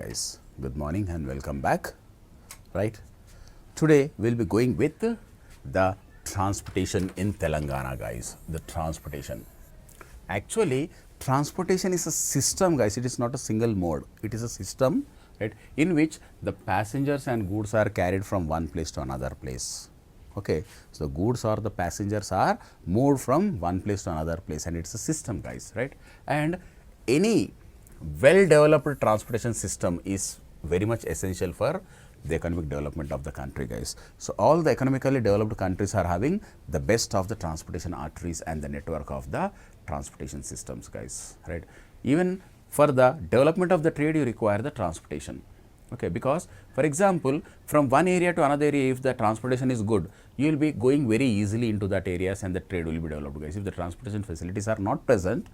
guys. Good morning and welcome back. Right. Today we'll be going with the transportation in Telangana, guys. The transportation. Actually, transportation is a system, guys. It is not a single mode. It is a system, right, in which the passengers and goods are carried from one place to another place. Okay, so the goods or the passengers are moved from one place to another place, and it's a system, guys, right? And any well developed transportation system is very much essential for the economic development of the country, guys. So all the economically developed countries are having the best of the transportation arteries and the network of the transportation systems, guys, right? Even for the development of the trade, you require the transportation. Okay, because for example, from one area to another area, if the transportation is good, you will be going very easily into that areas and the trade will be developed, guys. If the transportation facilities are not present,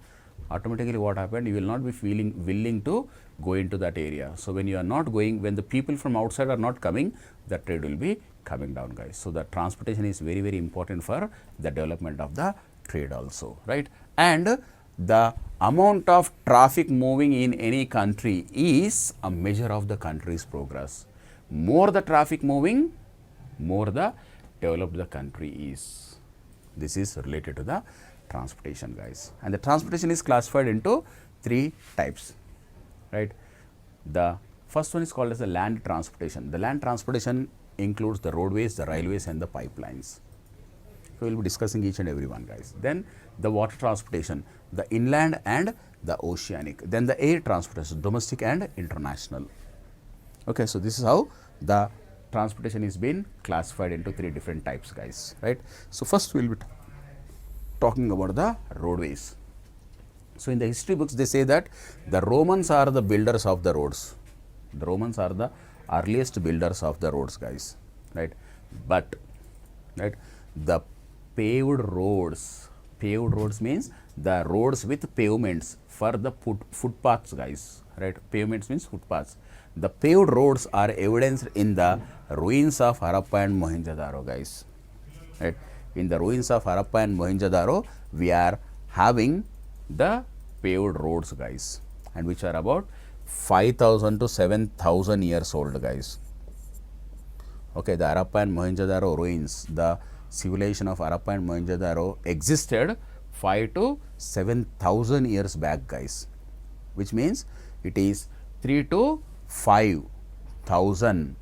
automatically what happened, you will not be feeling willing to go into that area. So when you are not going, when the people from outside are not coming, the trade will be coming down, guys. So the transportation is very, very important for the development of the trade also, right? And the amount of traffic moving in any country is a measure of the country's progress. More the traffic moving, more the developed the country is. This is related to the transportation, guys. And the transportation is classified into three types, right? The first one is called as the land transportation. The land transportation includes the roadways, the railways and the pipelines. So, we will be discussing each and every one, guys. Then the water transportation, the inland and the oceanic. Then the air transportation, domestic and international. Okay, so this is how the transportation is being classified into three different types, guys, right? So first we will be talking about the roadways. So in the history books they say that the Romans are the builders of the roads. The Romans are the earliest builders of the roads, guys, right? But right, the paved roads means the roads with pavements for the footpaths, guys, right? Pavements means footpaths. The paved roads are evidenced in the ruins of Harappa and Mohenjo-daro, guys, right? In the ruins of Harappa and Mohenjo-daro, we are having the paved roads, guys, and which are about 5,000 to 7,000 years old, guys. Okay, the Harappa and Mohenjo-daro ruins, the civilization of Harappa and Mohenjo-daro existed 5 to 7,000 years back, guys, which means it is 3 to 5,000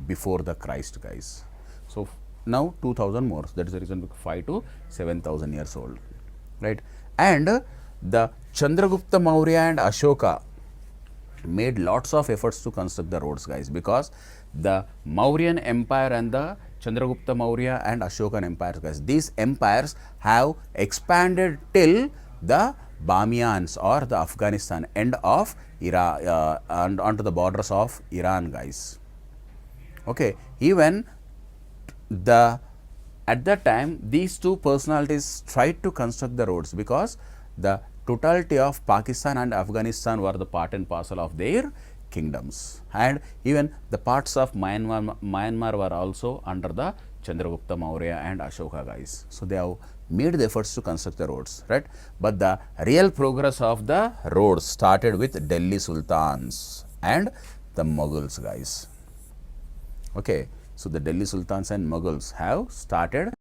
before the Christ, guys. So now 2,000 more, that is the reason 5 to 7,000 years old, right? And the Chandragupta Maurya and Ashoka made lots of efforts to construct the roads, guys, because the Mauryan Empire and the Chandragupta Maurya and Ashokan empires, guys, these empires have expanded till the Bamians or the Afghanistan end of Iran and onto the borders of Iran, guys. Okay, even at that time these two personalities tried to construct the roads because the totality of Pakistan and Afghanistan were the part and parcel of their kingdoms, and even the parts of Myanmar were also under the Chandragupta Maurya and Ashoka, guys. So they have made the efforts to construct the roads, right? But the real progress of the roads started with Delhi Sultans and the Mughals, guys. Okay, so the Delhi Sultans and Mughals have started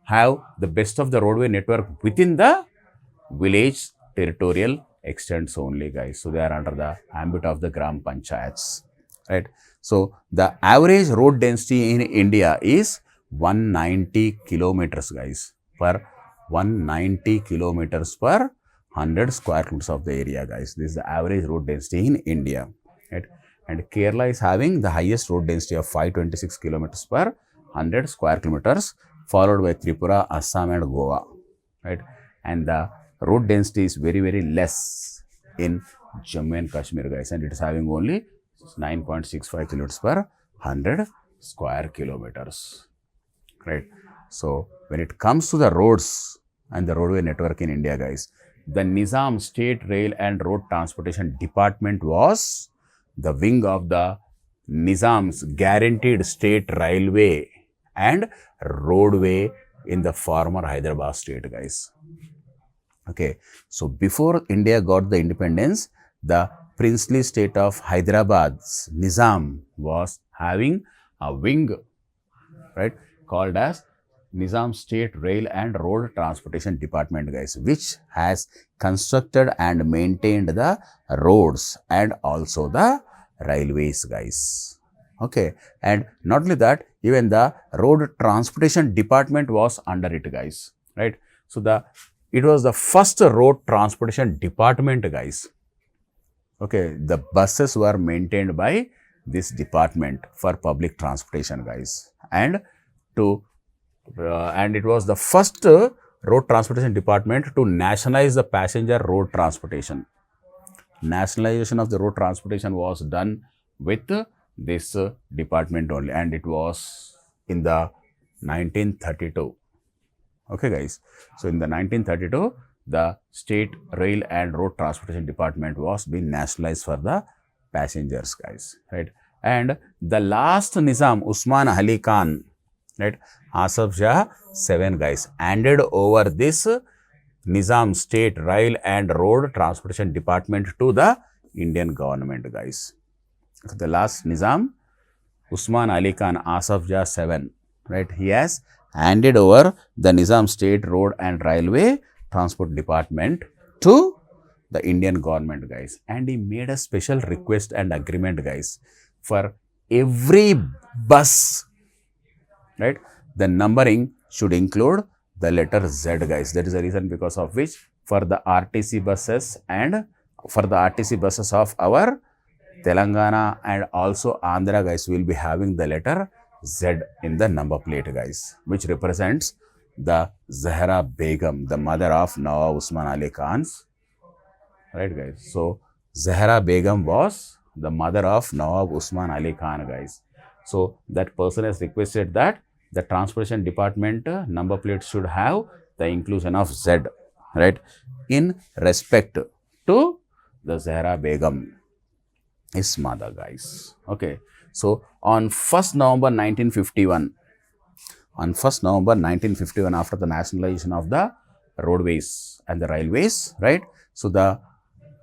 have the best of the roadway network within the village territorial extents only, guys. So they are under the ambit of the gram panchayats, right? So the average road density in India is 190 kilometers, guys, per 190 kilometers per 100 square kilometers of the area, guys. This is the average road density in India, right? And Kerala is having the highest road density of 526 kilometers per 100 square kilometers, followed by Tripura, Assam and Goa, right? And the road density is very, very less in Jammu and Kashmir, guys, and it is having only 9.65 kilometers per 100 square kilometers, right? So when it comes to the roads and the roadway network in India, guys, the Nizam State Rail and Road Transportation Department was the wing of the Nizam's guaranteed state railway and roadway in the former Hyderabad state, guys. Okay, so before India got the independence, the princely state of Hyderabad's Nizam was having a wing, right, called as Nizam State Rail and Road Transportation Department, guys, which has constructed and maintained the roads and also the railways, guys. Okay, and not only that, even the Road Transportation Department was under it, guys, right? So it was the first road transportation department, guys. Okay, the buses were maintained by this department for public transportation, guys, and it was the first road transportation department to nationalize the passenger road transportation. Nationalization of the road transportation was done with this department only, and it was in the 1932. Okay, guys. So in the 1932, the State Rail and Road Transportation Department was being nationalized for the passengers, guys, right? And the last Nizam, Usman Ali Khan, right, Asaf Jah 7, guys, handed over this Nizam State Rail and Road Transportation Department to the Indian government, guys. The last Nizam, Usman Ali Khan, Asaf Jah 7, right, he has handed over the Nizam State Road and Railway Transport Department to the Indian government, guys. And he made a special request and agreement, guys, for every bus, right, the numbering should include the letter Z, guys. That is the reason because of which for the RTC buses and for the RTC buses of our Telangana and also Andhra, guys, will be having the letter Z in the number plate, guys, which represents the Zahra Begum, the mother of Nawab Usman Ali Khan's, right, guys. So Zahra Begum was the mother of Nawab Usman Ali Khan, guys. So that person has requested that the transportation department number plate should have the inclusion of Z, right, in respect to the Zahra Begum, his mother, guys. Okay. So on 1st November 1951, after the nationalization of the roadways and the railways, right? So the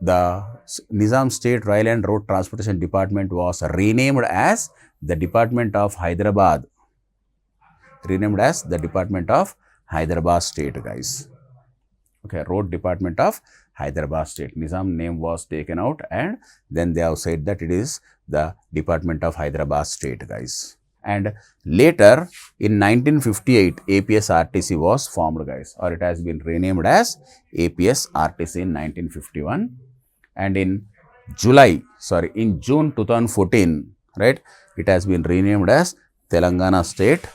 Nizam State Rail and Road Transportation Department was renamed as the Department of Hyderabad, State, guys. Okay, Road Department of Hyderabad State. Nizam name was taken out and then they have said that it is the Department of Hyderabad State, guys. And later in 1958, APS-RTC was formed, guys, or it has been renamed as APS-RTC in 1951. And in June 2014, right, it has been renamed as Telangana State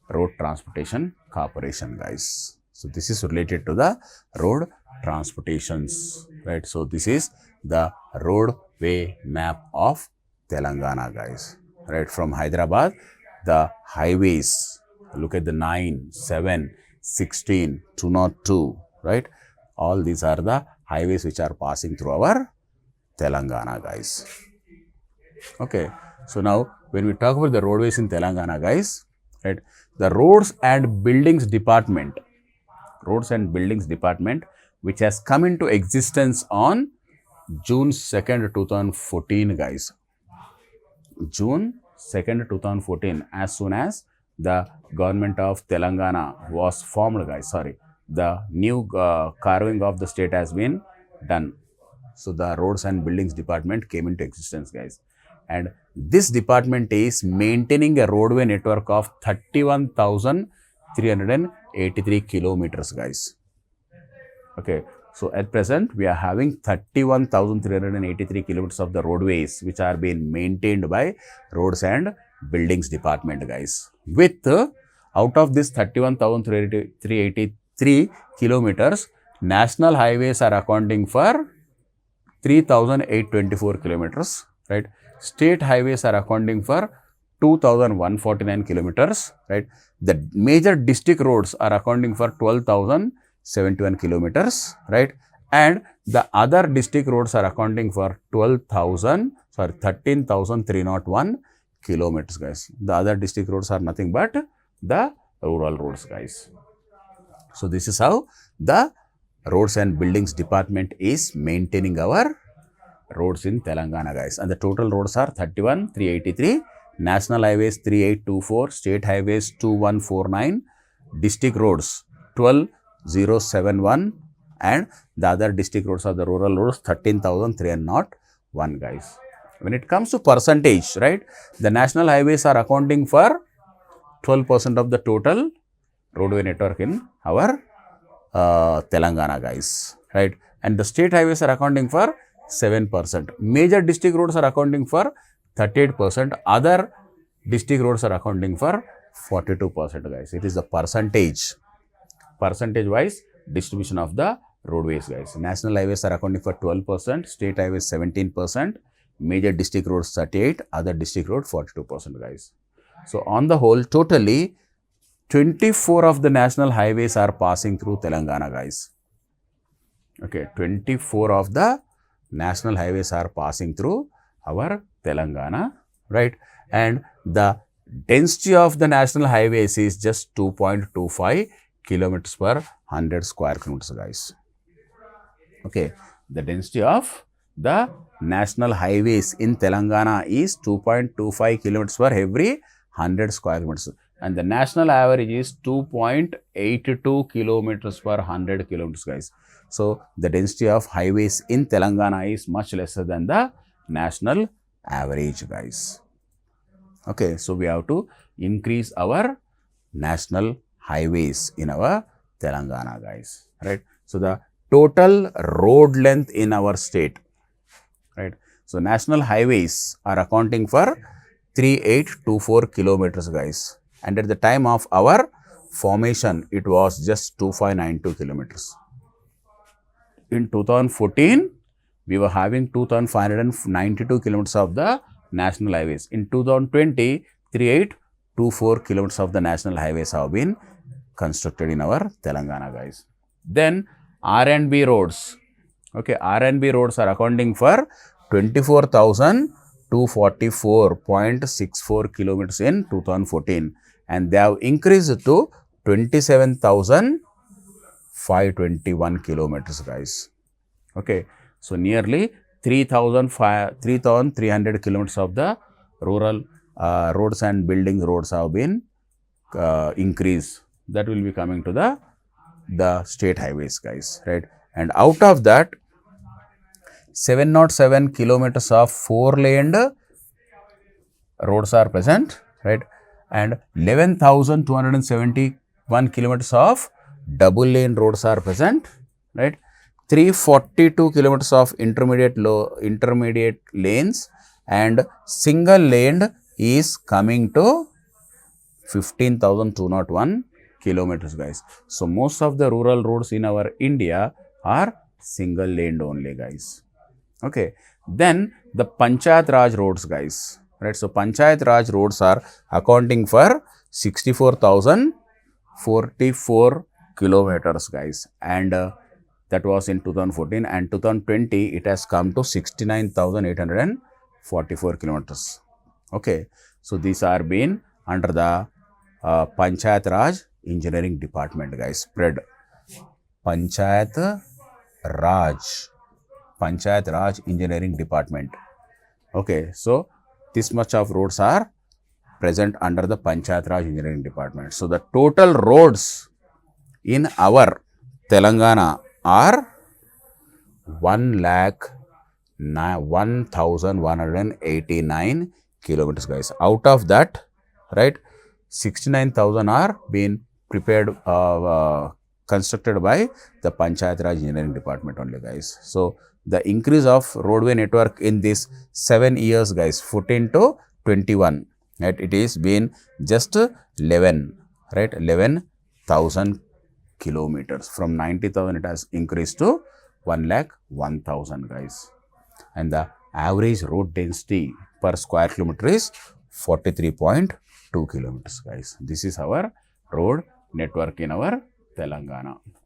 Road Transportation Corporation, guys. So this is related to the road transportations, right? So this is the roadway map of Telangana, guys, right? From Hyderabad, the highways, look at the 9, 7, 16, 202, right? All these are the highways which are passing through our Telangana, guys. Okay, so now when we talk about the roadways in Telangana, guys, right, the Roads and Buildings Department, which has come into existence on June 2nd, 2014, guys. June 2nd, 2014, as soon as the government of Telangana was formed, guys. Sorry, the new carving of the state has been done. So the roads and buildings department came into existence, guys. And this department is maintaining a roadway network of 31,383 kilometers, guys. Okay, so at present we are having 31,383 kilometers of the roadways which are being maintained by roads and buildings department, guys. With out of this 31,383 kilometers, national highways are accounting for 3,824 kilometers, right? State highways are accounting for 2,149 kilometers, right? The major district roads are accounting for 12,071 kilometers, right? And the other district roads are accounting for 13,301 kilometers, guys. The other district roads are nothing but the rural roads, guys. So this is how the roads and buildings department is maintaining our roads in Telangana, guys. And the total roads are 31,383, national highways 3824, state highways 2149, district roads 12,071, and the other district roads are the rural roads 13,301, guys. When it comes to percentage, right, the national highways are accounting for 12% of the total roadway network in our Telangana, guys, right? And the state highways are accounting for 7%. Major district roads are accounting for 38%. Other district roads are accounting for 42%, guys. It is the percentage wise distribution of the roadways, guys. National highways are accounting for 12%, state highways 17%, major district roads 38%, other district road 42%, guys. So on the whole, totally 24 of the national highways are passing through Telangana, guys. Okay, 24 of the national highways are passing through our Telangana, right? And the density of the national highways is just 2.25 kilometers per 100 square kilometers, guys. Okay, the density of the national highways in Telangana is 2.25 kilometers per every 100 square kilometers. And the national average is 2.82 kilometers per 100 kilometers, guys. So the density of highways in Telangana is much lesser than the national average, guys. Okay, so we have to increase our national highways in our Telangana, guys, right? So the total road length in our state, right? So national highways are accounting for 3824 kilometers, guys. And at the time of our formation, it was just 2592 kilometers. In 2014, we were having 2592 kilometers of the national highways. In 2020, 3824 kilometers of the national highways have been constructed in our Telangana, guys. Then R&B roads. Okay, R&B roads are accounting for 24,244.64 kilometers in 2014, and they have increased to 27,521 kilometers, guys. Okay, so nearly 3,300 kilometers of the rural roads and building roads have been increased. That will be coming to the state highways, guys, right? And out of that, 707 kilometers of 4-laned roads are present, right? And 11,271 kilometers of double-lane roads are present, right? 342 kilometers of intermediate lanes, and single lane is coming to 15,201 kilometers, guys. So most of the rural roads in our India are single laned only, guys. Okay, then the Panchayat Raj roads, guys, right? So Panchayat Raj roads are accounting for 64,044 kilometers, guys, and that was in 2014, and 2020 it has come to 69,844 kilometers. Okay, so these are being under the Panchayat Raj Engineering Department, guys, spread. Panchayat Raj Engineering Department. Okay, so this much of roads are present under the Panchayat Raj Engineering Department. So the total roads in our Telangana are 1,01,189 kilometers, guys. Out of that, right, 69,000 are being prepared, constructed by the Panchayat Raj Engineering Department only, guys. So the increase of roadway network in this 7 years, guys, 14 to 21, right, it is been just 11, right, 11,000 kilometers. From 90,000 it has increased to 1,01,000, guys. And the average road density per square kilometer is 43.2 kilometers, guys. This is our road network in our Telangana.